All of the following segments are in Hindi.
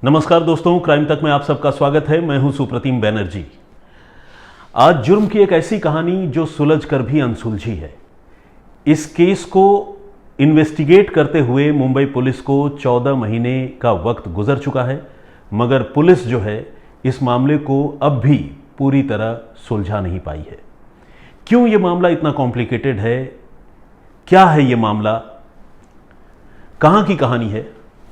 नमस्कार दोस्तों, क्राइम तक में आप सबका स्वागत है। मैं हूं सुप्रतिम बैनर्जी। आज जुर्म की एक ऐसी कहानी जो सुलझ कर भी अनसुलझी है। इस केस को इन्वेस्टिगेट करते हुए मुंबई पुलिस को 14 महीने का वक्त गुजर चुका है, मगर पुलिस जो है इस मामले को अब भी पूरी तरह सुलझा नहीं पाई है। क्यों ये मामला इतना कॉम्प्लिकेटेड है? क्या है ये मामला? कहां की कहानी है?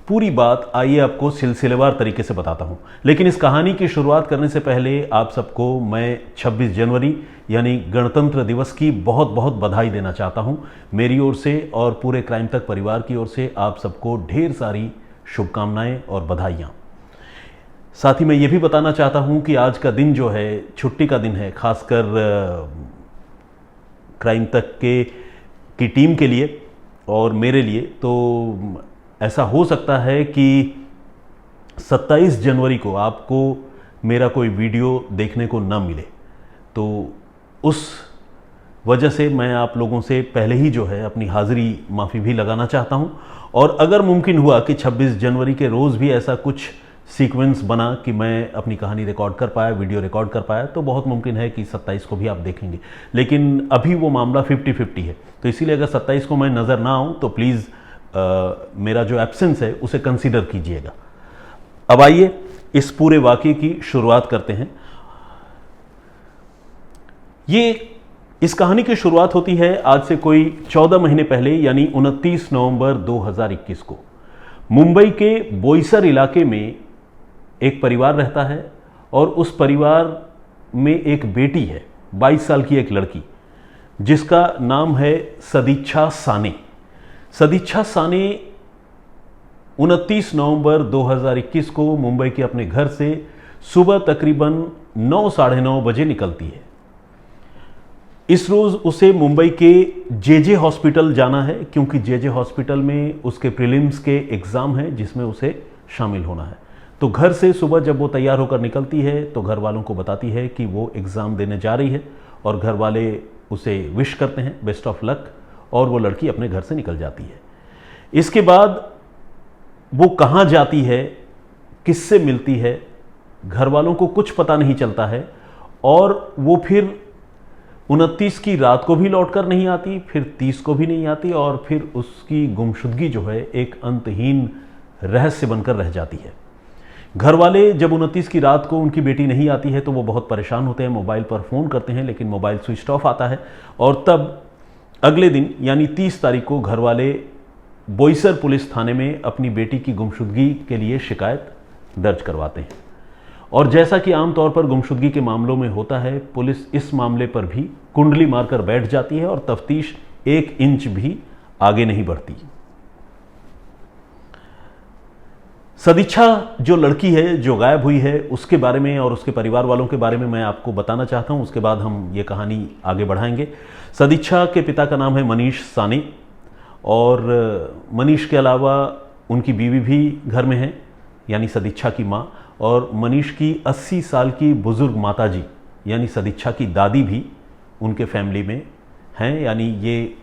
पूरी बात आइए आपको सिलसिलेवार तरीके से बताता हूं। लेकिन इस कहानी की शुरुआत करने से पहले आप सबको मैं 26 जनवरी यानी गणतंत्र दिवस की बहुत बहुत बधाई देना चाहता हूं। मेरी ओर से और पूरे क्राइम तक परिवार की ओर से आप सबको ढेर सारी शुभकामनाएं और बधाइयां। साथ ही मैं ये भी बताना चाहता हूं कि आज का दिन जो है छुट्टी का दिन है, खासकर क्राइम तक की टीम के लिए और मेरे लिए। तो ऐसा हो सकता है कि 27 जनवरी को आपको मेरा कोई वीडियो देखने को न मिले, तो उस वजह से मैं आप लोगों से पहले ही जो है अपनी हाज़िरी माफ़ी भी लगाना चाहता हूं। और अगर मुमकिन हुआ कि 26 जनवरी के रोज़ भी ऐसा कुछ सीक्वेंस बना कि मैं अपनी कहानी रिकॉर्ड कर पाया, वीडियो रिकॉर्ड कर पाया, तो बहुत मुमकिन है कि 27 को भी आप देखेंगे। लेकिन अभी वो मामला 50-50 है, तो इसीलिए अगर 27 को मैं नज़र ना आऊँ तो प्लीज़ मेरा जो एब्सेंस है उसे कंसीडर कीजिएगा। अब आइए इस पूरे वाक़ये की शुरुआत करते हैं। इस कहानी की शुरुआत होती है आज से कोई 14 महीने पहले, यानी 29 नवंबर 2021 को। मुंबई के बोईसर इलाके में एक परिवार रहता है और उस परिवार में एक बेटी है, 22 साल की एक लड़की, जिसका नाम है सदिच्छा साने। सदिच्छा साने 29 नवंबर 2021 को मुंबई के अपने घर से सुबह तकरीबन 9 साढ़े 9 बजे निकलती है। इस रोज़ उसे मुंबई के जेजे हॉस्पिटल जाना है, क्योंकि जेजे हॉस्पिटल में उसके प्रीलिम्स के एग्ज़ाम हैं जिसमें उसे शामिल होना है। तो घर से सुबह जब वो तैयार होकर निकलती है तो घर वालों को बताती है कि वो एग्ज़ाम देने जा रही है और घर वाले उसे विश करते हैं, बेस्ट ऑफ लक, और वो लड़की अपने घर से निकल जाती है। इसके बाद वो कहाँ जाती है, किससे मिलती है, घर वालों को कुछ पता नहीं चलता है। और वो फिर 29 की रात को भी लौटकर नहीं आती, फिर 30 को भी नहीं आती, और फिर उसकी गुमशुदगी जो है एक अंतहीन रहस्य बनकर रह जाती है। घर वाले जब 29 की रात को उनकी बेटी नहीं आती है तो वो बहुत परेशान होते हैं, मोबाइल पर फ़ोन करते हैं, लेकिन मोबाइल स्विच ऑफ आता है। और तब अगले दिन यानी 30 तारीख को घर वाले बोईसर पुलिस थाने में अपनी बेटी की गुमशुदगी के लिए शिकायत दर्ज करवाते हैं। और जैसा कि आमतौर पर गुमशुदगी के मामलों में होता है, पुलिस इस मामले पर भी कुंडली मारकर बैठ जाती है और तफ्तीश 1 इंच भी आगे नहीं बढ़ती। सदिच्छा जो लड़की है जो गायब हुई है, उसके बारे में और उसके परिवार वालों के बारे में मैं आपको बताना चाहता हूं। उसके बाद हम ये कहानी आगे बढ़ाएंगे। सदिच्छा के पिता का नाम है मनीष साने, और मनीष के अलावा उनकी बीवी भी घर में है, यानी सदिच्छा की माँ। और मनीष की 80 साल की बुजुर्ग माताजी यानी सदिच्छा की दादी भी उनके फैमिली में हैं। यानी ये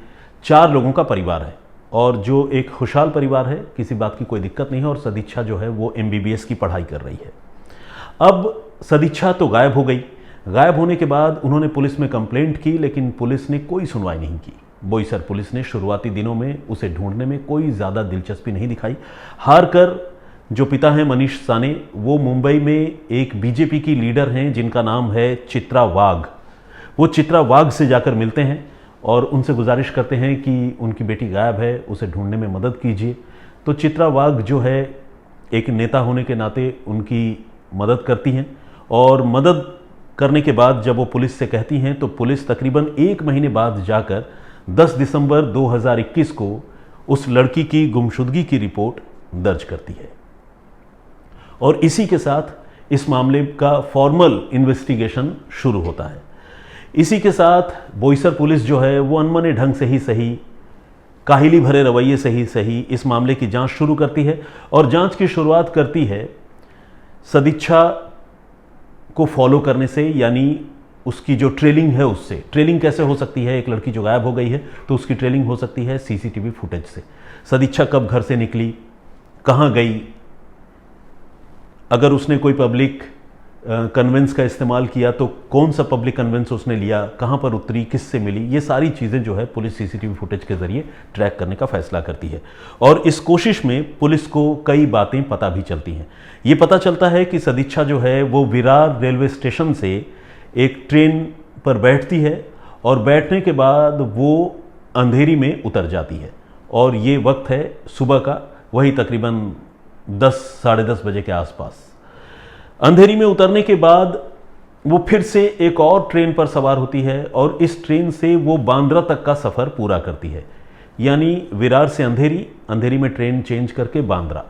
4 लोगों का परिवार है, और जो एक खुशहाल परिवार है, किसी बात की कोई दिक्कत नहीं है। और सदिच्छा जो है वो MBBS की पढ़ाई कर रही है। अब सदिच्छा तो गायब हो गई। गायब होने के बाद उन्होंने पुलिस में कंप्लेंट की, लेकिन पुलिस ने कोई सुनवाई नहीं की। बोईसर पुलिस ने शुरुआती दिनों में उसे ढूंढने में कोई ज़्यादा दिलचस्पी नहीं दिखाई। हार कर जो पिता हैं मनीष साने, वो मुंबई में एक BJP की लीडर हैं जिनका नाम है चित्रा वाघ। वो चित्रा वाघ से जाकर मिलते हैं और उनसे गुजारिश करते हैं कि उनकी बेटी गायब है, उसे ढूंढने में मदद कीजिए। तो चित्रा वाघ जो है एक नेता होने के नाते उनकी मदद करती हैं, और मदद करने के बाद जब वो पुलिस से कहती हैं तो पुलिस तकरीबन 1 महीने बाद जाकर 10 दिसंबर 2021 को उस लड़की की गुमशुदगी की रिपोर्ट दर्ज करती है। और इसी के साथ इस मामले का फॉर्मल इन्वेस्टिगेशन शुरू होता है। इसी के साथ बोईसर पुलिस जो है वो अनमने ढंग से ही सही, काहिली भरे रवैये से ही सही इस मामले की जांच शुरू करती है। और जांच की शुरुआत करती है सदिच्छा को फॉलो करने से, यानी उसकी जो ट्रेलिंग है उससे। ट्रेलिंग कैसे हो सकती है? एक लड़की जो गायब हो गई है तो उसकी ट्रेलिंग हो सकती है CCTV फुटेज से। सदिच्छा कब घर से निकली, कहाँ गई, अगर उसने कोई पब्लिक कन्वेंस का इस्तेमाल किया तो कौन सा पब्लिक कन्वेंस उसने लिया, कहाँ पर उतरी, किससे मिली, ये सारी चीज़ें जो है पुलिस सीसीटीवी फुटेज के ज़रिए ट्रैक करने का फैसला करती है। और इस कोशिश में पुलिस को कई बातें पता भी चलती हैं। ये पता चलता है कि सदिच्छा जो है वो विरार रेलवे स्टेशन से एक ट्रेन पर बैठती है और बैठने के बाद वो अंधेरी में उतर जाती है। और ये वक्त है सुबह का, वही तकरीबन 10 साढ़े 10 बजे के आसपास। अंधेरी में उतरने के बाद वो फिर से एक और ट्रेन पर सवार होती है और इस ट्रेन से वो बांद्रा तक का सफ़र पूरा करती है। यानी विरार से अंधेरी, अंधेरी में ट्रेन चेंज करके बांद्रा,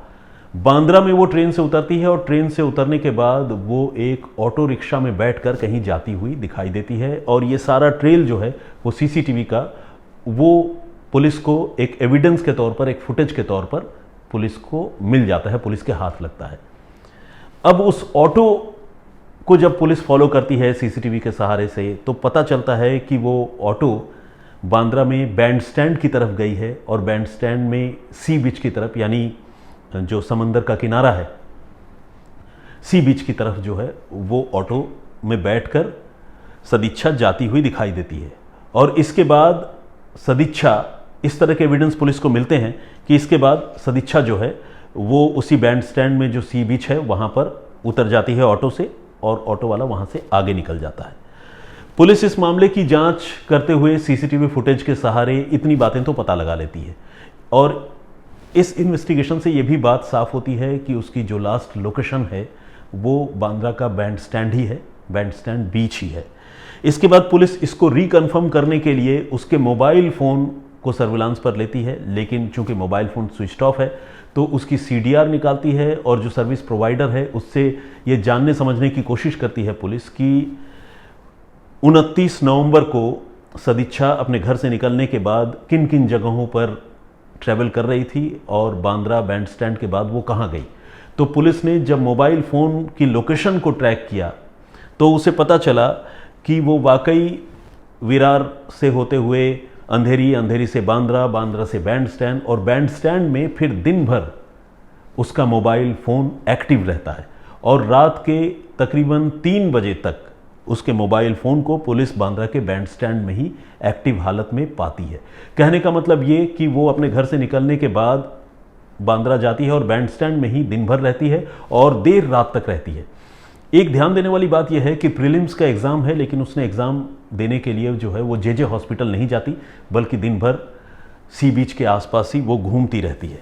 बांद्रा में वो ट्रेन से उतरती है और ट्रेन से उतरने के बाद वो एक ऑटो रिक्शा में बैठकर कहीं जाती हुई दिखाई देती है। और ये सारा ट्रेल जो है वो सीसीटीवी का वो पुलिस को एक एविडेंस के तौर पर, एक फुटेज के तौर पर पुलिस को मिल जाता है, पुलिस के हाथ लगता है। अब उस ऑटो को जब पुलिस फॉलो करती है सीसीटीवी के सहारे से तो पता चलता है कि वो ऑटो बांद्रा में बैंड स्टैंड की तरफ गई है और बैंड स्टैंड में सी बीच की तरफ, यानी जो समंदर का किनारा है, सी बीच की तरफ जो है वो ऑटो में बैठकर सदिच्छा जाती हुई दिखाई देती है। और इसके बाद सदिच्छा, इस तरह के एविडेंस पुलिस को मिलते हैं कि इसके बाद सदिच्छा जो है वो उसी बैंड स्टैंड में जो सी बीच है वहाँ पर उतर जाती है ऑटो से और ऑटो वाला वहाँ से आगे निकल जाता है। पुलिस इस मामले की जांच करते हुए सीसीटीवी फुटेज के सहारे इतनी बातें तो पता लगा लेती है और इस इन्वेस्टिगेशन से ये भी बात साफ होती है कि उसकी जो लास्ट लोकेशन है वो बांद्रा का बैंड स्टैंड ही है, बैंड स्टैंड बीच ही है। इसके बाद पुलिस इसको रिकन्फर्म करने के लिए उसके मोबाइल फ़ोन को सर्विलांस पर लेती है, लेकिन चूंकि मोबाइल फ़ोन स्विच ऑफ है तो उसकी सीडीआर निकालती है और जो सर्विस प्रोवाइडर है उससे ये जानने समझने की कोशिश करती है पुलिस कि 29 नवंबर को सदिच्छा अपने घर से निकलने के बाद किन किन जगहों पर ट्रैवल कर रही थी और बांद्रा बैंड स्टैंड के बाद वो कहाँ गई। तो पुलिस ने जब मोबाइल फ़ोन की लोकेशन को ट्रैक किया तो उसे पता चला कि वो वाकई विरार से होते हुए अंधेरी, अंधेरी से बांद्रा, बांद्रा से बैंड स्टैंड और बैंड स्टैंड में फिर दिन भर उसका मोबाइल फ़ोन एक्टिव रहता है और रात के तकरीबन 3 बजे तक उसके मोबाइल फ़ोन को पुलिस बांद्रा के बैंड स्टैंड में ही एक्टिव हालत में पाती है। कहने का मतलब ये कि वो अपने घर से निकलने के बाद बांद्रा जाती है और बैंड स्टैंड में ही दिन भर रहती है और देर रात तक रहती है। एक ध्यान देने वाली बात यह है कि प्रीलिम्स का एग्ज़ाम है, लेकिन उसने एग्ज़ाम देने के लिए जो है वो जे हॉस्पिटल नहीं जाती, बल्कि दिन भर सी बीच के आसपास ही वो घूमती रहती है।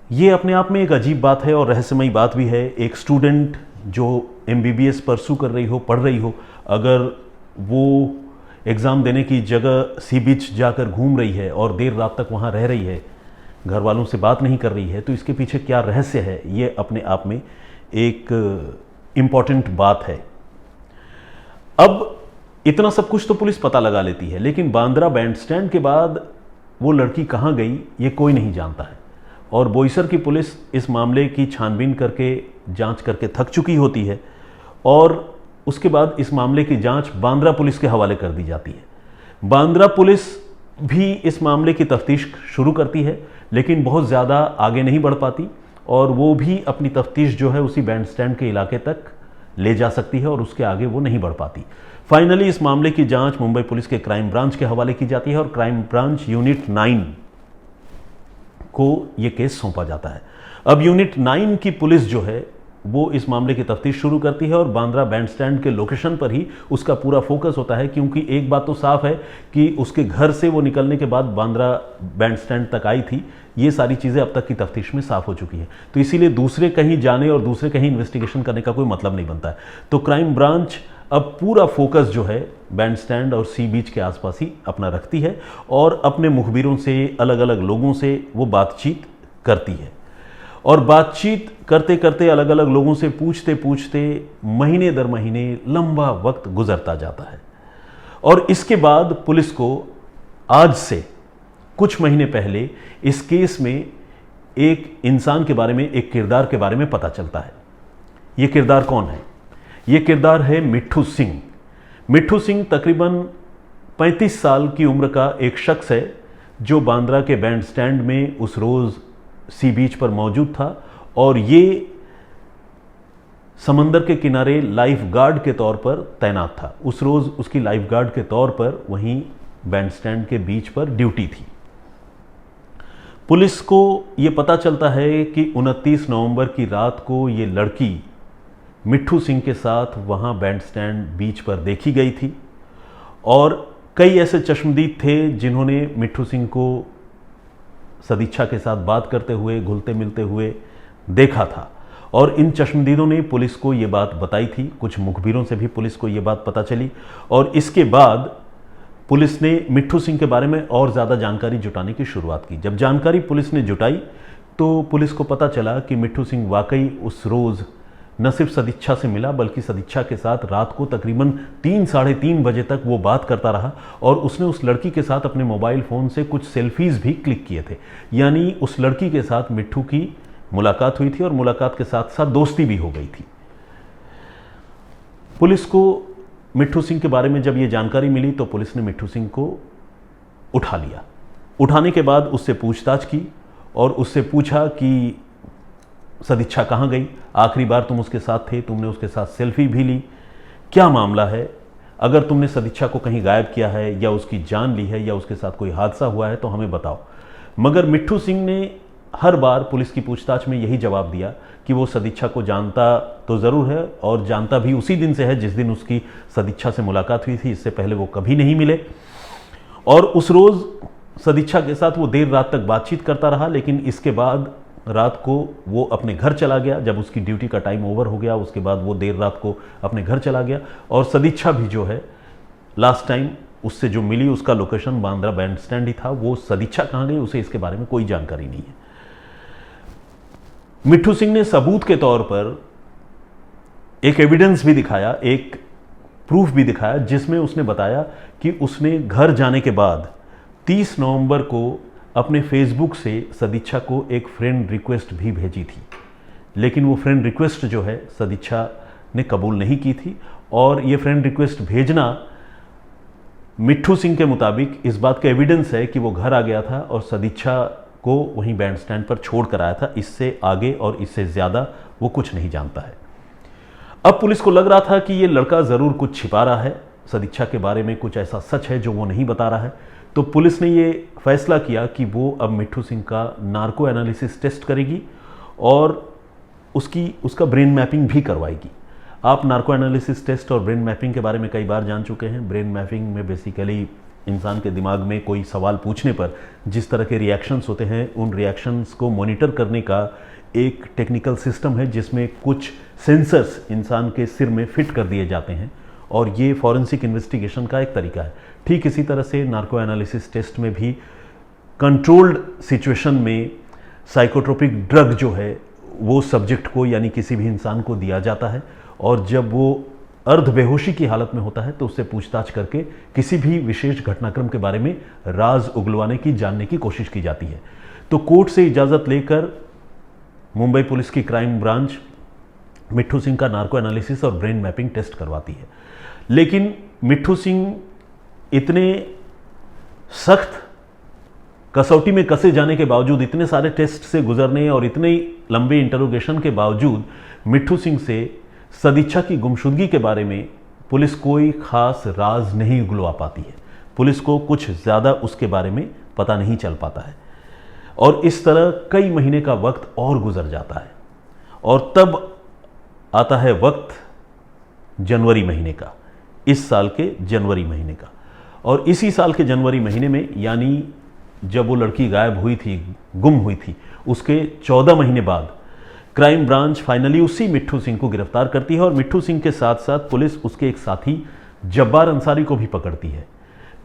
ये अपने आप में एक अजीब बात है और रहस्यमयी बात भी है। एक स्टूडेंट जो MBBS परसू कर रही हो, पढ़ रही हो, अगर वो एग्ज़ाम देने की जगह सी बीच जाकर घूम रही है और देर रात तक वहाँ रह रही है, घर वालों से बात नहीं कर रही है, तो इसके पीछे क्या रहस्य है, ये अपने आप में एक इम्पॉर्टेंट बात है। अब इतना सब कुछ तो पुलिस पता लगा लेती है, लेकिन बांद्रा बैंड स्टैंड के बाद वो लड़की कहाँ गई ये कोई नहीं जानता है और बोईसर की पुलिस इस मामले की छानबीन करके, जांच करके थक चुकी होती है और उसके बाद इस मामले की जांच बांद्रा पुलिस के हवाले कर दी जाती है। बांद्रा पुलिस भी इस मामले की तफ्तीश शुरू करती है, लेकिन बहुत ज़्यादा आगे नहीं बढ़ पाती और वो भी अपनी तफ्तीश जो है उसी बैंड स्टैंड के इलाके तक ले जा सकती है और उसके आगे वो नहीं बढ़ पाती। फाइनली इस मामले की जांच मुंबई पुलिस के क्राइम ब्रांच के हवाले की जाती है और क्राइम ब्रांच यूनिट 9 को ये केस सौंपा जाता है। अब यूनिट 9 की पुलिस जो है वो इस मामले की तफ्तीश शुरू करती है और बांद्रा बैंड स्टैंड के लोकेशन पर ही उसका पूरा फोकस होता है, क्योंकि एक बात तो साफ है कि उसके घर से वो निकलने के बाद बांद्रा बैंड स्टैंड तक आई थी। ये सारी चीज़ें अब तक की तफ्तीश में साफ हो चुकी है, तो इसीलिए दूसरे कहीं जाने और दूसरे कहीं इन्वेस्टिगेशन करने का कोई मतलब नहीं बनता है। तो क्राइम ब्रांच अब पूरा फोकस जो है बैंड स्टैंड और सी बीच के आसपास ही अपना रखती है और अपने मुखबिरों से, अलग अलग लोगों से वो बातचीत करती है और बातचीत करते करते, अलग अलग लोगों से पूछते पूछते महीने दर महीने लंबा वक्त गुजरता जाता है। और इसके बाद पुलिस को आज से कुछ महीने पहले इस केस में एक इंसान के बारे में, एक किरदार के बारे में पता चलता है। ये किरदार कौन है? ये किरदार है मिट्ठू सिंह। मिट्ठू सिंह तकरीबन 35 साल की उम्र का एक शख्स है जो बांद्रा के बैंड स्टैंड में उस रोज़ सी बीच पर मौजूद था और ये समंदर के किनारे लाइफ गार्ड के तौर पर तैनात था। उस रोज़ उसकी लाइफ गार्ड के तौर पर वहीं बैंडस्टैंड के बीच पर ड्यूटी थी। पुलिस को यह पता चलता है कि 29 नवंबर की रात को ये लड़की मिट्ठू सिंह के साथ वहाँ बैंडस्टैंड बीच पर देखी गई थी और कई ऐसे चश्मदीद थे जिन्होंने मिट्ठू सिंह को सदिच्छा के साथ बात करते हुए, घुलते मिलते हुए देखा था और इन चश्मदीदों ने पुलिस को ये बात बताई थी। कुछ मुखबिरों से भी पुलिस को ये बात पता चली और इसके बाद पुलिस ने मिट्ठू सिंह के बारे में और ज़्यादा जानकारी जुटाने की शुरुआत की। जब जानकारी पुलिस ने जुटाई तो पुलिस को पता चला कि मिट्ठू सिंह वाकई उस रोज़ न सिर्फ सदिच्छा से मिला बल्कि सदिच्छा के साथ रात को तकरीबन 3 साढ़े 3 बजे तक वो बात करता रहा और उसने उस लड़की के साथ अपने मोबाइल फ़ोन से कुछ सेल्फीज़ भी क्लिक किए थे। यानी उस लड़की के साथ मिट्ठू की मुलाकात हुई थी और मुलाकात के साथ साथ दोस्ती भी हो गई थी। पुलिस को मिट्ठू सिंह के बारे में जब ये जानकारी मिली तो पुलिस ने मिट्ठू सिंह को उठा लिया। उठाने के बाद उससे पूछताछ की और उससे पूछा कि सदिच्छा कहाँ गई, आखिरी बार तुम उसके साथ थे, तुमने उसके साथ सेल्फी भी ली, क्या मामला है, अगर तुमने सदिच्छा को कहीं गायब किया है या उसकी जान ली है या उसके साथ कोई हादसा हुआ है तो हमें बताओ। मगर मिट्ठू सिंह ने हर बार पुलिस की पूछताछ में यही जवाब दिया कि वो सदिच्छा को जानता तो ज़रूर है और जानता भी उसी दिन से है जिस दिन उसकी सदिच्छा से मुलाकात हुई थी। इससे पहले वो कभी नहीं मिले और उस रोज़ सदिच्छा के साथ वो देर रात तक बातचीत करता रहा, लेकिन इसके बाद रात को वो अपने घर चला गया। जब उसकी ड्यूटी का टाइम ओवर हो गया उसके बाद वो देर रात को अपने घर चला गया और सदिच्छा भी जो है लास्ट टाइम उससे जो मिली उसका लोकेशन बांद्रा बैंडस्टैंड ही था। वो सदिच्छा कहाँ गई उसे इसके बारे में कोई जानकारी नहीं है। मिट्ठू सिंह ने सबूत के तौर पर एक एविडेंस भी दिखाया, एक प्रूफ भी दिखाया जिसमें उसने बताया कि उसने घर जाने के बाद 30 नवंबर को अपने फेसबुक से सदिच्छा को एक फ्रेंड रिक्वेस्ट भी भेजी थी, लेकिन वो फ्रेंड रिक्वेस्ट जो है सदिच्छा ने कबूल नहीं की थी और ये फ्रेंड रिक्वेस्ट भेजना मिट्ठू सिंह के मुताबिक इस बात का एविडेंस है कि वो घर आ गया था और सदिच्छा को वहीं बैंडस्टैंड पर छोड़ कर आया था। इससे आगे और इससे ज़्यादा वो कुछ नहीं जानता है। अब पुलिस को लग रहा था कि ये लड़का ज़रूर कुछ छिपा रहा है, सदिच्छा के बारे में कुछ ऐसा सच है जो वो नहीं बता रहा है। तो पुलिस ने ये फैसला किया कि वो अब मिट्ठू सिंह का नार्को एनालिसिस टेस्ट करेगी और उसका ब्रेन मैपिंग भी करवाएगी। आप नार्को एनालिसिस टेस्ट और ब्रेन मैपिंग के बारे में कई बार जान चुके हैं। ब्रेन मैपिंग में बेसिकली इंसान के दिमाग में कोई सवाल पूछने पर जिस तरह के रिएक्शंस होते हैं उन रिएक्शंस को मॉनिटर करने का एक टेक्निकल सिस्टम है जिसमें कुछ सेंसर्स इंसान के सिर में फिट कर दिए जाते हैं और ये फॉरेंसिक इन्वेस्टिगेशन का एक तरीका है। ठीक इसी तरह से नार्को एनालिसिस टेस्ट में भी कंट्रोल्ड सिचुएशन में साइकोट्रोपिक ड्रग जो है वो सब्जेक्ट को यानी किसी भी इंसान को दिया जाता है और जब वो अर्ध बेहोशी की हालत में होता है तो उससे पूछताछ करके किसी भी विशेष घटनाक्रम के बारे में राज उगलवाने की, जानने की कोशिश की जाती है। तो कोर्ट से इजाज़त लेकर मुंबई पुलिस की क्राइम ब्रांच मिट्ठू सिंह का नार्को एनालिसिस और ब्रेन मैपिंग टेस्ट करवाती है। लेकिन मिट्ठू सिंह इतने सख्त कसौटी में कसे जाने के बावजूद, इतने सारे टेस्ट से गुजरने और इतने लंबे इंटरोगेशन के बावजूद मिट्ठू सिंह से सदिच्छा की गुमशुदगी के बारे में पुलिस कोई खास राज नहीं उगलवा पाती है। पुलिस को कुछ ज़्यादा उसके बारे में पता नहीं चल पाता है और इस तरह कई महीने का वक्त और गुजर जाता है और तब आता है वक्त जनवरी महीने का, इस साल के जनवरी महीने का। और इसी साल के जनवरी महीने में यानी जब वो लड़की गायब हुई थी, गुम हुई थी, उसके 14 महीने बाद क्राइम ब्रांच फाइनली उसी मिट्ठू सिंह को गिरफ्तार करती है और मिट्ठू सिंह के साथ साथ पुलिस उसके एक साथी जब्बार अंसारी को भी पकड़ती है।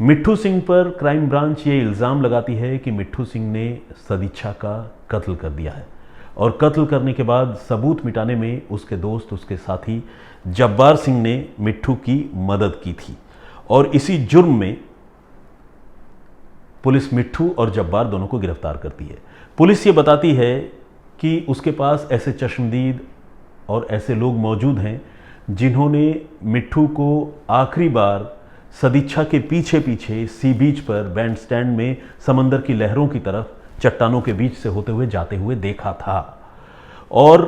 मिट्ठू सिंह पर क्राइम ब्रांच ये इल्ज़ाम लगाती है कि मिट्ठू सिंह ने सदिच्छा का कत्ल कर दिया है और कत्ल करने के बाद सबूत मिटाने में उसके दोस्त, उसके साथी जब्बार सिंह ने मिट्ठू की मदद की थी और इसी जुर्म में पुलिस मिट्ठू और जब्बार दोनों को गिरफ्तार करती है। पुलिस ये बताती है कि उसके पास ऐसे चश्मदीद और ऐसे लोग मौजूद हैं जिन्होंने मिट्ठू को आखिरी बार सदिच्छा के पीछे पीछे सी बीच पर बैंडस्टैंड में समंदर की लहरों की तरफ चट्टानों के बीच से होते हुए जाते हुए देखा था। और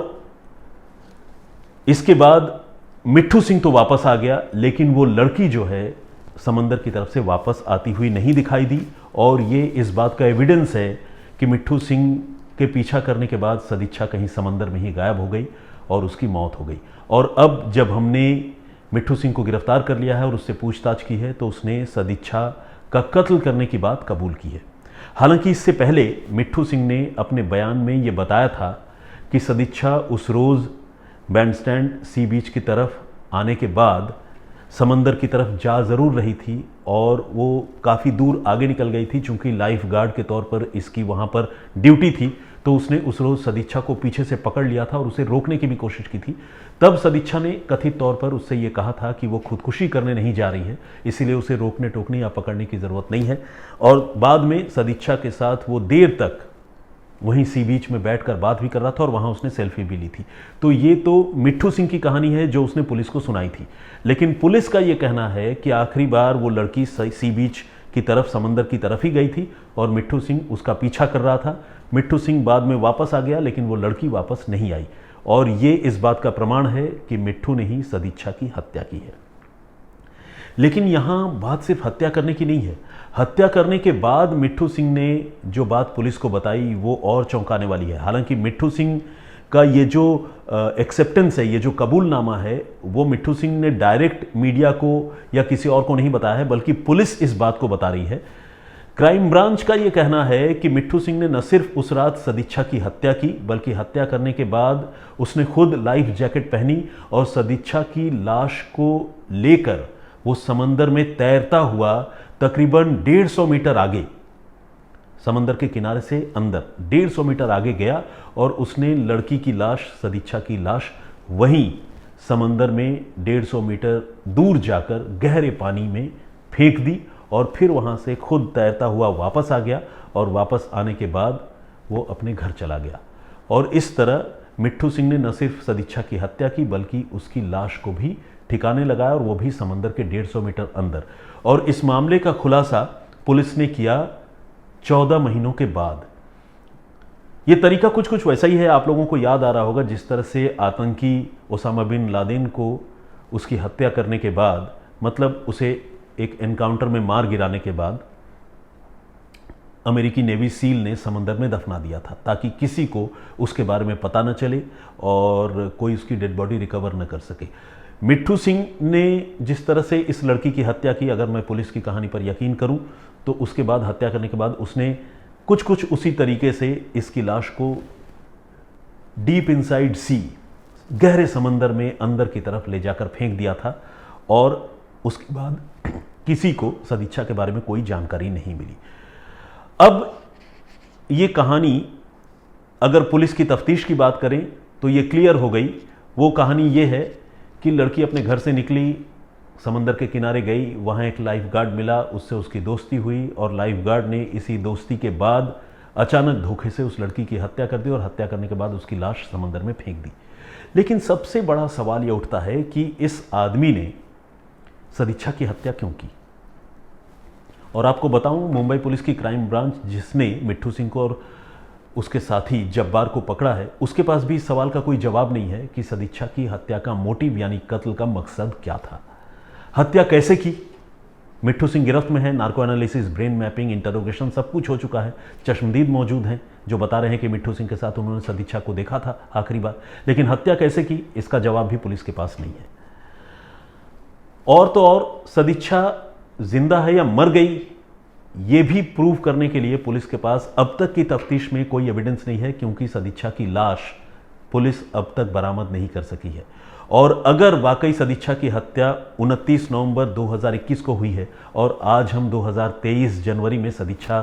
इसके बाद मिट्ठू सिंह तो वापस आ गया, लेकिन वो लड़की जो है समंदर की तरफ से वापस आती हुई नहीं दिखाई दी। और ये इस बात का एविडेंस है कि मिट्ठू सिंह के पीछा करने के बाद सदिच्छा कहीं समंदर में ही गायब हो गई और उसकी मौत हो गई। और अब जब हमने मिट्ठू सिंह को गिरफ्तार कर लिया है और उससे पूछताछ की है तो उसने सदिच्छा का कत्ल करने की बात कबूल की है। हालांकि इससे पहले मिट्ठू सिंह ने अपने बयान में ये बताया था कि सदिच्छा उस रोज़ बैंडस्टैंड सी बीच की तरफ आने के बाद समंदर की तरफ जा ज़रूर रही थी और वो काफ़ी दूर आगे निकल गई थी। चूँकि लाइफ गार्ड के तौर पर इसकी वहाँ पर ड्यूटी थी तो उसने उस रोज़ सदिच्छा को पीछे से पकड़ लिया था और उसे रोकने की भी कोशिश की थी। तब सदिच्छा ने कथित तौर पर उससे ये कहा था कि वो खुदकुशी करने नहीं जा रही है, इसीलिए उसे रोकने टोकने या पकड़ने की ज़रूरत नहीं है। और बाद में सदिच्छा के साथ वो देर तक वहीं सी बीच में बैठकर बात भी कर रहा था और वहाँ उसने सेल्फी भी ली थी। तो ये तो मिट्ठू सिंह की कहानी है जो उसने पुलिस को सुनाई थी। लेकिन पुलिस का ये कहना है कि आखिरी बार वो लड़की सी बीच की तरफ समंदर की तरफ ही गई थी और मिट्ठू सिंह उसका पीछा कर रहा था। मिट्ठू सिंह बाद में वापस आ गया लेकिन वो लड़की वापस नहीं आई और ये इस बात का प्रमाण है कि मिट्ठू ने ही सदिच्छा की हत्या की है। लेकिन यहाँ बात सिर्फ हत्या करने की नहीं है। हत्या करने के बाद मिट्ठू सिंह ने जो बात पुलिस को बताई वो और चौंकाने वाली है। हालांकि मिट्ठू सिंह का ये जो एक्सेप्टेंस है, ये जो कबूलनामा है, वो मिट्ठू सिंह ने डायरेक्ट मीडिया को या किसी और को नहीं बताया है, बल्कि पुलिस इस बात को बता रही है। क्राइम ब्रांच का ये कहना है कि मिट्ठू सिंह ने न सिर्फ उस रात सदिच्छा की हत्या की, बल्कि हत्या करने के बाद उसने खुद लाइफ जैकेट पहनी और सदिच्छा की लाश को लेकर वो समंदर में तैरता हुआ तकरीबन 150 मीटर आगे, समंदर के किनारे से अंदर 150 मीटर आगे गया और उसने लड़की की लाश, सदिच्छा की लाश, वहीं समंदर में 150 मीटर दूर जाकर गहरे पानी में फेंक दी और फिर वहाँ से खुद तैरता हुआ वापस आ गया और वापस आने के बाद वो अपने घर चला गया। और इस तरह मिट्ठू सिंह ने न सिर्फ सदिच्छा की हत्या की बल्कि उसकी लाश को भी ठिकाने लगाया और वो भी समंदर के 150 मीटर अंदर। और इस मामले का खुलासा पुलिस ने किया 14 महीनों के बाद। ये तरीका कुछ कुछ वैसा ही है, आप लोगों को याद आ रहा होगा जिस तरह से आतंकी ओसामा बिन लादेन को उसकी हत्या करने के बाद, मतलब उसे एक एनकाउंटर में मार गिराने के बाद अमेरिकी नेवी सील ने समंदर में दफना दिया था ताकि किसी को उसके बारे में पता न चले और कोई उसकी डेड बॉडी रिकवर न कर सके। मिट्ठू सिंह ने जिस तरह से इस लड़की की हत्या की, अगर मैं पुलिस की कहानी पर यकीन करूं, तो उसके बाद हत्या करने के बाद उसने कुछ कुछ उसी तरीके से इसकी लाश को डीप इनसाइड सी, गहरे समंदर में अंदर की तरफ ले जाकर फेंक दिया था और उसके बाद किसी को सदिच्छा के बारे में कोई जानकारी नहीं मिली। अब ये कहानी अगर पुलिस की तफ्तीश की बात करें तो ये क्लियर हो गई। वो कहानी ये है कि लड़की अपने घर से निकली, समंदर के किनारे गई, वहाँ एक लाइफ गार्ड मिला, उससे उसकी दोस्ती हुई और लाइफ गार्ड ने इसी दोस्ती के बाद अचानक धोखे से उस लड़की की हत्या कर दी और हत्या करने के बाद उसकी लाश समंदर में फेंक दी। लेकिन सबसे बड़ा सवाल ये उठता है कि इस आदमी ने सदिच्छा की हत्या क्यों की। और आपको बताऊं, मुंबई पुलिस की क्राइम ब्रांच जिसने मिट्ठू सिंह को और उसके साथी जब्बार को पकड़ा है, उसके पास भी इस सवाल का कोई जवाब नहीं है कि सदिच्छा की हत्या का मोटिव यानी कत्ल का मकसद क्या था, हत्या कैसे की। मिट्ठू सिंह गिरफ्त में है, narco analysis, brain mapping, interrogation सब कुछ हो चुका है। चश्मदीद मौजूद हैं जो बता रहे हैं कि मिट्ठू सिंह के साथ उन्होंने सदिच्छा को देखा था आखिरी बार, लेकिन हत्या कैसे की इसका जवाब भी पुलिस के पास नहीं है। और तो और सदिच्छा जिंदा है या मर गई ये भी प्रूव करने के लिए पुलिस के पास अब तक की तफ्तीश में कोई एविडेंस नहीं है, क्योंकि सदिच्छा की लाश पुलिस अब तक बरामद नहीं कर सकी है। और अगर वाकई सदिच्छा की हत्या 29 नवंबर 2021 को हुई है और आज हम 2023 जनवरी में सदिच्छा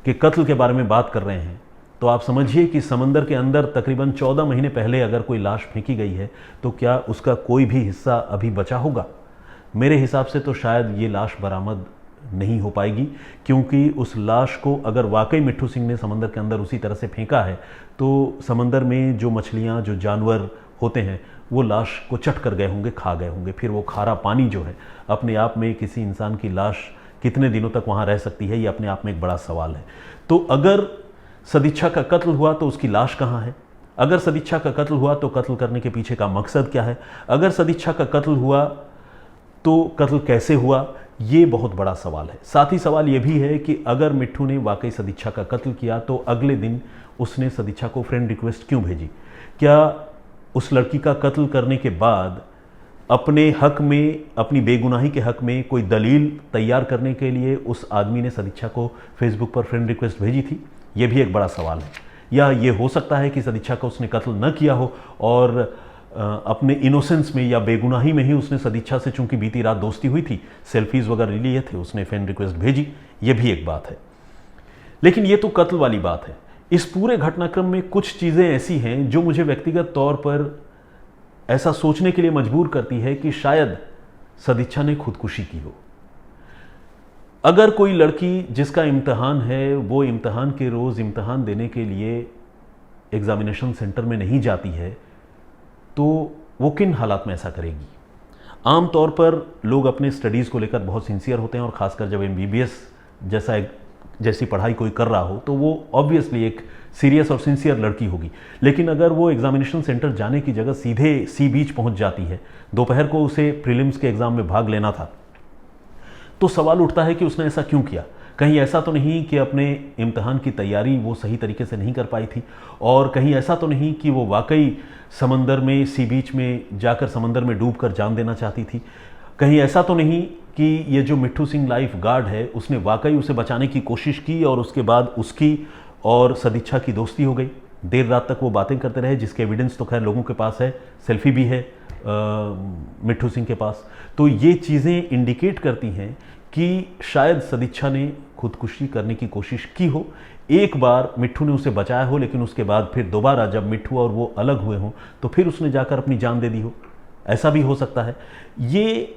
के कत्ल के बारे में बात कर रहे हैं, तो आप समझिए कि समंदर के अंदर तकरीबन 14 महीने पहले अगर कोई लाश फेंकी गई है तो क्या उसका कोई भी हिस्सा अभी बचा होगा। मेरे हिसाब से तो शायद ये लाश बरामद नहीं हो पाएगी, क्योंकि उस लाश को अगर वाकई मिट्ठू सिंह ने समंदर के अंदर उसी तरह से फेंका है तो समंदर में जो मछलियाँ, जो जानवर होते हैं वो लाश को चट कर गए होंगे, खा गए होंगे। फिर वो खारा पानी जो है अपने आप में किसी इंसान की लाश कितने दिनों तक वहाँ रह सकती है, ये अपने आप में एक बड़ा सवाल है। तो अगर सदिच्छा का कत्ल हुआ तो उसकी लाश कहाँ है, अगर सदिच्छा का कत्ल हुआ तो कत्ल करने के पीछे का मकसद क्या है? अगर सदिच्छा का कत्ल हुआ तो कत्ल कैसे हुआ? ये बहुत बड़ा सवाल है। साथ ही सवाल ये भी है कि अगर मिट्ठू ने वाकई सदिच्छा का कत्ल किया तो अगले दिन उसने सदिच्छा को फ्रेंड रिक्वेस्ट क्यों भेजी? क्या उस लड़की का कत्ल करने के बाद अपने हक में, अपनी बेगुनाही के हक में कोई दलील तैयार करने के लिए उस आदमी ने सदिच्छा को फेसबुक पर फ्रेंड रिक्वेस्ट भेजी थी? ये भी एक बड़ा सवाल है। या ये हो सकता है कि सदिच्छा का उसने कत्ल न किया हो और अपने इनोसेंस में या बेगुनाही में ही उसने सदिच्छा से, चूंकि बीती रात दोस्ती हुई थी, सेल्फीज वगैरह लिए थे, उसने फ्रेंड रिक्वेस्ट भेजी। ये भी एक बात है। लेकिन ये तो कत्ल वाली बात है। इस पूरे घटनाक्रम में कुछ चीज़ें ऐसी हैं जो मुझे व्यक्तिगत तौर पर ऐसा सोचने के लिए मजबूर करती है कि शायद सदिच्छा ने खुदकुशी की हो। अगर कोई लड़की जिसका इम्तहान है वो इम्तहान के रोज़ इम्तहान देने के लिए एग्जामिनेशन सेंटर में नहीं जाती है तो वो किन हालात में ऐसा करेगी? आम तौर पर लोग अपने स्टडीज़ को लेकर बहुत सिंसियर होते हैं और ख़ासकर जब MBBS जैसी पढ़ाई कोई कर रहा हो तो वो ऑब्वियसली एक सीरियस और सिंसियर लड़की होगी। लेकिन अगर वो एग्जामिनेशन सेंटर जाने की जगह सीधे सी बीच पहुंच जाती है, दोपहर को उसे प्रीलिम्स के एग्ज़ाम में भाग लेना था, तो सवाल उठता है कि उसने ऐसा क्यों किया? कहीं ऐसा तो नहीं कि अपने इम्तहान की तैयारी वो सही तरीके से नहीं कर पाई थी? और कहीं ऐसा तो नहीं कि वो वाकई समंदर में, सी बीच में जाकर समंदर में डूब कर जान देना चाहती थी? कहीं ऐसा तो नहीं कि ये जो मिट्ठू सिंह लाइफ गार्ड है उसने वाकई उसे बचाने की कोशिश की और उसके बाद उसकी और सदिच्छा की दोस्ती हो गई? देर रात तक वो बातें करते रहे, जिसके एविडेंस तो खैर लोगों के पास है, सेल्फी भी है मिट्ठू सिंह के पास। तो ये चीज़ें इंडिकेट करती हैं कि शायद सदिच्छा ने खुदकुशी करने की कोशिश की हो। एक बार मिट्ठू ने उसे बचाया हो, लेकिन उसके बाद फिर दोबारा जब मिट्ठू और वो अलग हुए हों तो फिर उसने जाकर अपनी जान दे दी हो। ऐसा भी हो सकता है। ये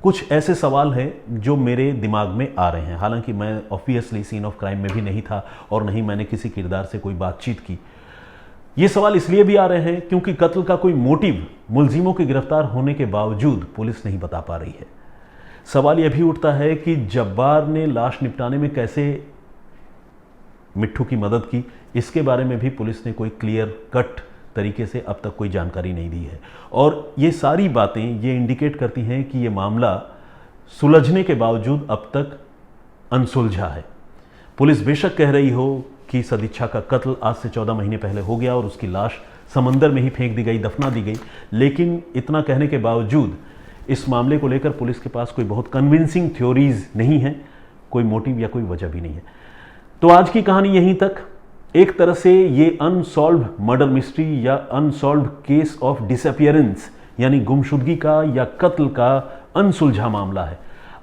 कुछ ऐसे सवाल हैं जो मेरे दिमाग में आ रहे हैं। हालांकि मैं ऑब्वियसली सीन ऑफ क्राइम में भी नहीं था और नहीं मैंने किसी किरदार से कोई बातचीत की। ये सवाल इसलिए भी आ रहे हैं क्योंकि कत्ल का कोई मोटिव मुलजिमों के गिरफ्तार होने के बावजूद पुलिस नहीं बता पा रही है। सवाल यह भी उठता है कि जब्बार ने लाश निपटाने में कैसे मिट्ठू की मदद की, इसके बारे में भी पुलिस ने कोई क्लियर कट तरीके से अब तक कोई जानकारी नहीं दी है। और ये सारी बातें ये इंडिकेट करती हैं कि ये मामला सुलझने के बावजूद अब तक अनसुलझा है। पुलिस बेशक कह रही हो कि सदिच्छा का कत्ल आज से 14 महीने पहले हो गया और उसकी लाश समंदर में ही फेंक दी गई, दफना दी गई, लेकिन इतना कहने के बावजूद इस मामले को लेकर पुलिस के पास कोई बहुत कन्विंसिंग थ्योरीज नहीं है, कोई मोटिव या कोई वजह भी नहीं है। तो आज की कहानी यहीं तक। एक तरह से ये अनसॉल्व मर्डर मिस्ट्री या अनसॉल्व केस ऑफ डिसअपियरेंस यानी गुमशुदगी का या कत्ल का अनसुलझा मामला है।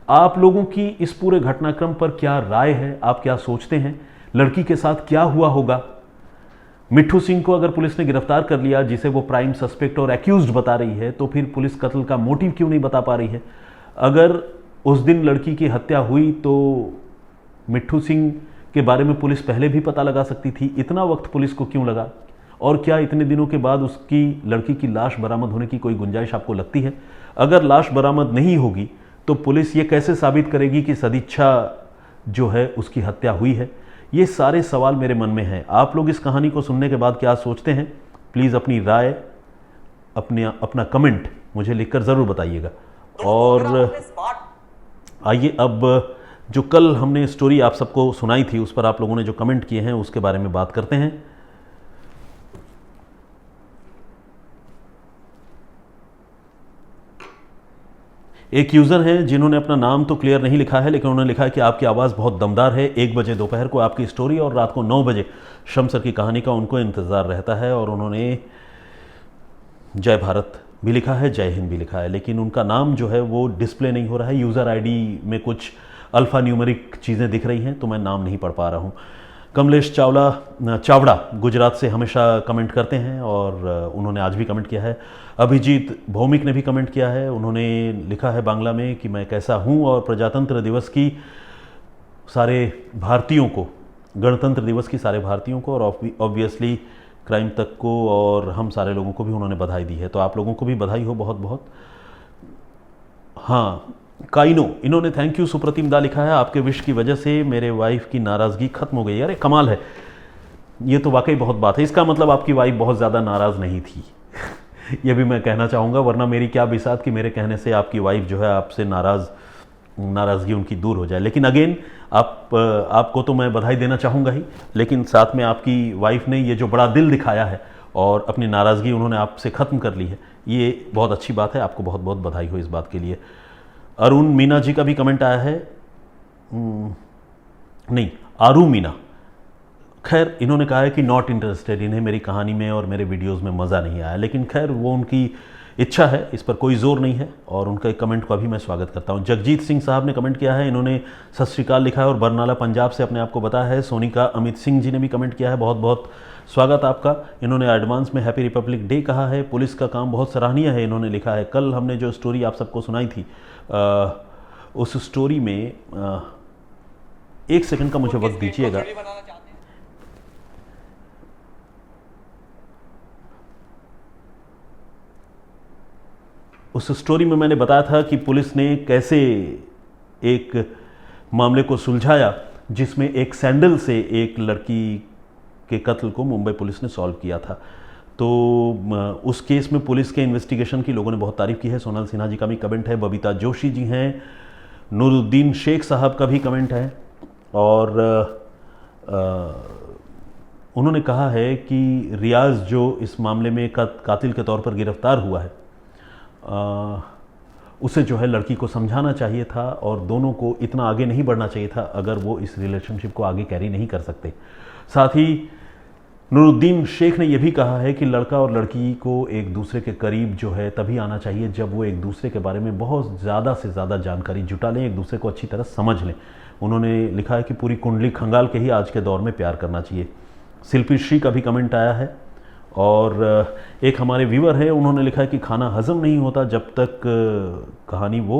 आप लोगों की इस पूरे घटनाक्रम पर क्या राय है? आप क्या सोचते हैं? लड़की के साथ क्या हुआ होगा? मिट्ठू सिंह को अगर पुलिस ने गिरफ्तार कर लिया, जिसे वो प्राइम सस्पेक्ट और एक्यूज्ड बता रही है, तो फिर पुलिस कत्ल का मोटिव क्यों नहीं बता पा रही है? अगर उस दिन लड़की की हत्या हुई तो मिट्ठू सिंह के बारे में पुलिस पहले भी पता लगा सकती थी, इतना वक्त पुलिस को क्यों लगा? और क्या इतने दिनों के बाद उसकी लड़की की लाश बरामद होने की कोई गुंजाइश आपको लगती है? अगर लाश बरामद नहीं होगी तो पुलिस ये कैसे साबित करेगी कि सदिच्छा जो है उसकी हत्या हुई है? ये सारे सवाल मेरे मन में हैं। आप लोग इस कहानी को सुनने के बाद क्या सोचते हैं? प्लीज़ अपनी राय, अपना कमेंट मुझे लिखकर ज़रूर बताइएगा। और आइए अब जो कल हमने स्टोरी आप सबको सुनाई थी उस पर आप लोगों ने जो कमेंट किए हैं उसके बारे में बात करते हैं। एक यूज़र हैं जिन्होंने अपना नाम तो क्लियर नहीं लिखा है, लेकिन उन्होंने लिखा है कि आपकी आवाज़ बहुत दमदार है। 1 बजे दोपहर को आपकी स्टोरी और रात को 9 बजे शमसर की कहानी का उनको इंतज़ार रहता है। और उन्होंने जय भारत भी लिखा है, जय हिंद भी लिखा है, लेकिन उनका नाम जो है वो डिस्प्ले नहीं हो रहा है। यूज़र आईडी में कुछ अल्फ़ा न्यूमेरिक चीज़ें दिख रही हैं तो मैं नाम नहीं पढ़ पा रहा हूँ। कमलेश चावड़ा गुजरात से हमेशा कमेंट करते हैं और उन्होंने आज भी कमेंट किया है। अभिजीत भौमिक ने भी कमेंट किया है। उन्होंने लिखा है बांग्ला में कि मैं कैसा हूँ और प्रजातंत्र दिवस की सारे भारतीयों को, गणतंत्र दिवस की सारे भारतीयों को और ऑब्वियसली क्राइम तक को और हम सारे लोगों को भी उन्होंने बधाई दी है। तो आप लोगों को भी बधाई हो बहुत बहुत। हाँ, काइनो इन्होंने थैंक यू सुप्रतिम दा लिखा है, आपके विश की वजह से मेरे वाइफ की नाराज़गी खत्म हो गई। अरे कमाल है, ये तो वाकई बहुत बात है। इसका मतलब आपकी वाइफ बहुत ज़्यादा नाराज़ नहीं थी। ये भी मैं कहना चाहूँगा, वरना मेरी क्या बिसात कि मेरे कहने से आपकी वाइफ जो है आपसे नाराज़गी उनकी दूर हो जाए। लेकिन अगेन आपको तो मैं बधाई देना चाहूँगा ही, लेकिन साथ में आपकी वाइफ ने ये जो बड़ा दिल दिखाया है और अपनी नाराज़गी उन्होंने आपसे ख़त्म कर ली है, ये बहुत अच्छी बात है। आपको बहुत बहुत बधाई हो इस बात के लिए। अरुण मीना जी का भी कमेंट आया है, नहीं आरू मीना, खैर इन्होंने कहा है कि नॉट इंटरेस्टेड, इन्हें मेरी कहानी में और मेरे वीडियोस में मज़ा नहीं आया। लेकिन खैर वो उनकी इच्छा है, इस पर कोई ज़ोर नहीं है और उनके कमेंट का भी मैं स्वागत करता हूं। जगजीत सिंह साहब ने कमेंट किया है, इन्होंने सत श्रीकाल लिखा है और बरनाला पंजाब से अपने आप को बताया है। सोनिका अमित सिंह जी ने भी कमेंट किया है, बहुत बहुत स्वागत आपका। इन्होंने एडवांस में हैप्पी रिपब्लिक डे कहा है। पुलिस का काम बहुत सराहनीय है, इन्होंने लिखा है। कल हमने जो स्टोरी आप सबको सुनाई थी, उस स्टोरी में एक सेकंड का मुझे वक्त दीजिएगा। उस स्टोरी में मैंने बताया था कि पुलिस ने कैसे एक मामले को सुलझाया जिसमें एक सैंडल से एक लड़की के कत्ल को मुंबई पुलिस ने सॉल्व किया था। तो उस केस में पुलिस के इन्वेस्टिगेशन की लोगों ने बहुत तारीफ की है। सोनल सिन्हा जी का भी कमेंट है, बबीता जोशी जी हैं, नूरुद्दीन शेख साहब का भी कमेंट है और उन्होंने कहा है कि रियाज जो इस मामले में कातिल के तौर पर गिरफ्तार हुआ है, उसे जो है लड़की को समझाना चाहिए था और दोनों को इतना आगे नहीं बढ़ना चाहिए था अगर वो इस रिलेशनशिप को आगे कैरी नहीं कर सकते। साथ ही नूरुद्दीन शेख ने यह भी कहा है कि लड़का और लड़की को एक दूसरे के करीब जो है तभी आना चाहिए जब वो एक दूसरे के बारे में बहुत ज़्यादा से ज़्यादा जानकारी जुटा लें, एक दूसरे को अच्छी तरह समझ लें। उन्होंने लिखा है कि पूरी कुंडली खंगाल के ही आज के दौर में प्यार करना चाहिए। शिल्पी श्री का भी कमेंट आया है और एक हमारे व्यूअर है, उन्होंने लिखा है कि खाना हजम नहीं होता जब तक कहानी वो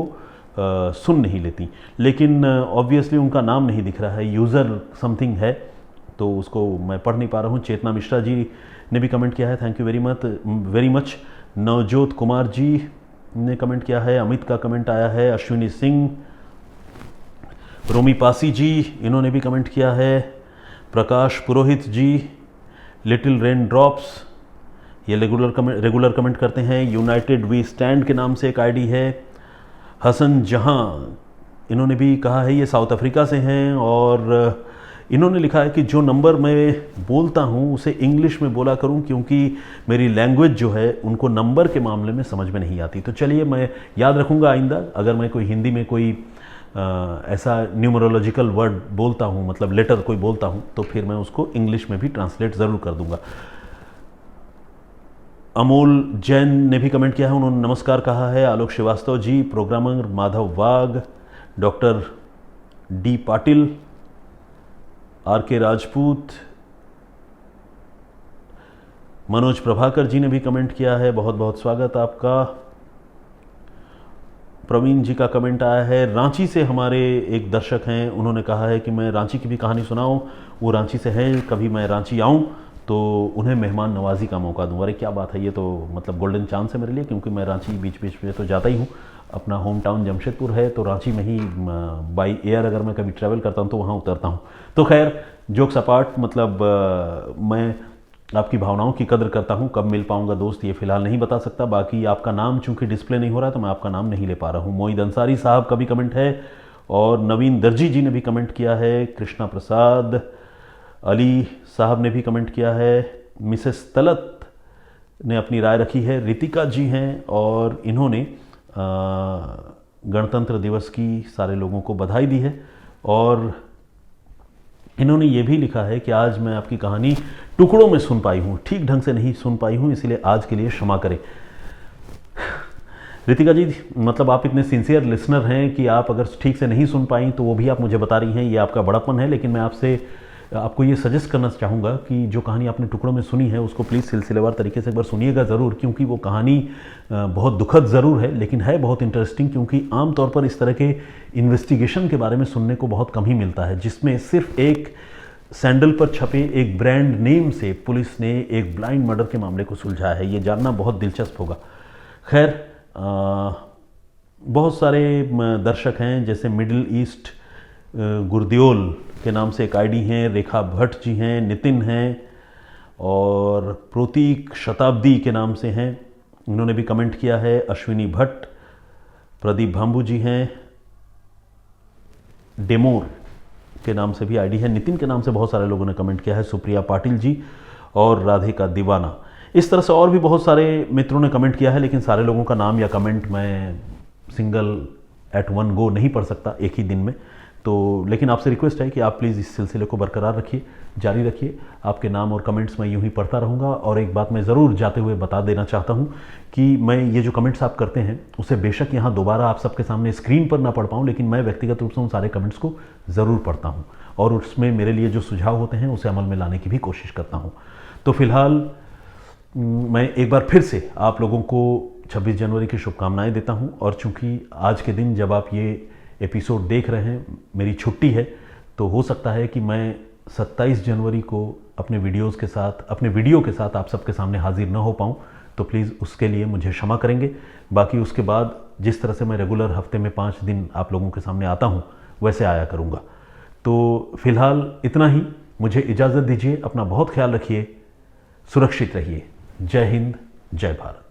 सुन नहीं लेती। लेकिन ऑब्वियसली उनका नाम नहीं दिख रहा है, यूज़र समथिंग है, तो उसको मैं पढ़ नहीं पा रहा हूँ। चेतना मिश्रा जी ने भी कमेंट किया है, thank you very much. Navjot Kumar ji ने कमेंट किया है, अमित का कमेंट आया है, अश्विनी सिंह, रोमी पासी जी इन्होंने भी कमेंट किया है, प्रकाश पुरोहित जी, लिटिल रेन ड्रॉप्स ये रेगुलर कमेंट करते हैं। यूनाइटेड वी स्टैंड के नाम से एक आईडी है। हसन जहां इन्होंने भी कहा है, ये साउथ अफ्रीका से हैं और इन्होंने लिखा है कि जो नंबर मैं बोलता हूं उसे इंग्लिश में बोला करूं क्योंकि मेरी लैंग्वेज जो है उनको नंबर के मामले में समझ में नहीं आती। तो चलिए मैं याद रखूंगा आइंदा, अगर मैं कोई हिंदी में कोई ऐसा न्यूमरोलॉजिकल वर्ड बोलता हूँ, मतलब लेटर कोई बोलता हूँ, तो फिर मैं उसको इंग्लिश में भी ट्रांसलेट ज़रूर कर दूंगा। अमोल जैन ने भी कमेंट किया है, उन्होंने नमस्कार कहा है। Alok Srivastava ji, programmer Madhav Wagh, doctor D Patil, R K Rajput, Manoj Prabhakar ji ने भी कमेंट किया है, बहुत बहुत स्वागत आपका। प्रवीण जी का कमेंट आया है। रांची से हमारे एक दर्शक हैं, उन्होंने कहा है कि मैं रांची की भी कहानी सुनाऊं, वो रांची से हैं, कभी मैं रांची आऊं तो उन्हें मेहमान नवाजी का मौका दूं। अरे क्या बात है, ये तो मतलब गोल्डन चांस है मेरे लिए, क्योंकि मैं रांची बीच बीच में तो जाता ही हूँ। अपना होम टाउन जमशेदपुर है, तो रांची में ही बाई एयर अगर मैं कभी ट्रैवल करता हूँ तो वहाँ उतरता हूँ। तो खैर जोक्स अपार्ट, मतलब मैं आपकी भावनाओं की कदर करता हूं। कब मिल पाऊंगा दोस्त ये फिलहाल नहीं बता सकता। बाकी आपका नाम चूंकि डिस्प्ले नहीं हो रहा तो मैं आपका नाम नहीं ले पा रहा हूं। मोईद अंसारी साहब का भी कमेंट है और नवीन दर्जी जी ने भी कमेंट किया है। कृष्णा प्रसाद अली साहब ने भी कमेंट किया है। मिसेस तलत ने अपनी राय रखी है। रितिका जी हैं और इन्होंने गणतंत्र दिवस की सारे लोगों को बधाई दी है और इन्होंने ये भी लिखा है कि आज मैं आपकी कहानी टुकड़ों में सुन पाई हूँ, ठीक ढंग से नहीं सुन पाई हूँ, इसलिए आज के लिए क्षमा करें। रितिका जी, मतलब आप इतने सिंसियर लिसनर हैं कि आप अगर ठीक से नहीं सुन पाई तो वो भी आप मुझे बता रही हैं, ये आपका बड़ापन है। लेकिन मैं आपको ये सजेस्ट करना चाहूँगा कि जो कहानी आपने टुकड़ों में सुनी है उसको प्लीज़ सिलसिलेवार तरीके से एक बार सुनिएगा ज़रूर, क्योंकि वो कहानी बहुत दुखद ज़रूर है लेकिन है बहुत इंटरेस्टिंग। क्योंकि आमतौर पर इस तरह के इन्वेस्टिगेशन के बारे में सुनने को बहुत कम ही मिलता है, जिसमें सिर्फ एक सैंडल पर छपे एक ब्रांड नेम से पुलिस ने एक ब्लाइंड मर्डर के मामले को सुलझाया है। ये जानना बहुत दिलचस्प होगा। खैर, बहुत सारे दर्शक हैं, जैसे मिडिल ईस्ट गुरदियोल के नाम से एक आईडी हैं, रेखा भट्ट जी हैं, नितिन हैं, और प्रतीक शताब्दी के नाम से हैं, इन्होंने भी कमेंट किया है। अश्विनी भट्ट, प्रदीप भांबू जी हैं, डेमोर के नाम से भी आईडी है, नितिन के नाम से बहुत सारे लोगों ने कमेंट किया है, सुप्रिया पाटिल जी और राधिका दीवाना। इस तरह से और भी बहुत सारे मित्रों ने कमेंट किया है, लेकिन सारे लोगों का नाम या कमेंट मैं सिंगल एट वन गो नहीं पढ़ सकता एक ही दिन में। तो लेकिन आपसे रिक्वेस्ट है कि आप प्लीज़ इस सिलसिले को बरकरार रखिए, जारी रखिए। आपके नाम और कमेंट्स मैं यूं ही पढ़ता रहूँगा। और एक बात मैं ज़रूर जाते हुए बता देना चाहता हूँ कि मैं ये जो कमेंट्स आप करते हैं उसे बेशक यहाँ दोबारा आप सबके सामने स्क्रीन पर ना पढ़ पाऊँ, लेकिन मैं व्यक्तिगत रूप से उन सारे कमेंट्स को ज़रूर पढ़ता हूँ और उसमें मेरे लिए जो सुझाव होते हैं उसे अमल में लाने की भी कोशिश करता हूँ। तो फिलहाल मैं एक बार फिर से आप लोगों को 26 जनवरी की शुभकामनाएं देता हूं। और चूंकि आज के दिन जब आप ये एपिसोड देख रहे हैं मेरी छुट्टी है, तो हो सकता है कि मैं 27 जनवरी को अपने वीडियो के साथ आप सबके सामने हाजिर न हो पाऊं, तो प्लीज़ उसके लिए मुझे क्षमा करेंगे। बाकी उसके बाद जिस तरह से मैं रेगुलर हफ्ते में 5 दिन आप लोगों के सामने आता हूँ वैसे आया करूँगा। तो फिलहाल इतना ही, मुझे इजाज़त दीजिए। अपना बहुत ख्याल रखिए, सुरक्षित रहिए। जय हिंद, जय भारत।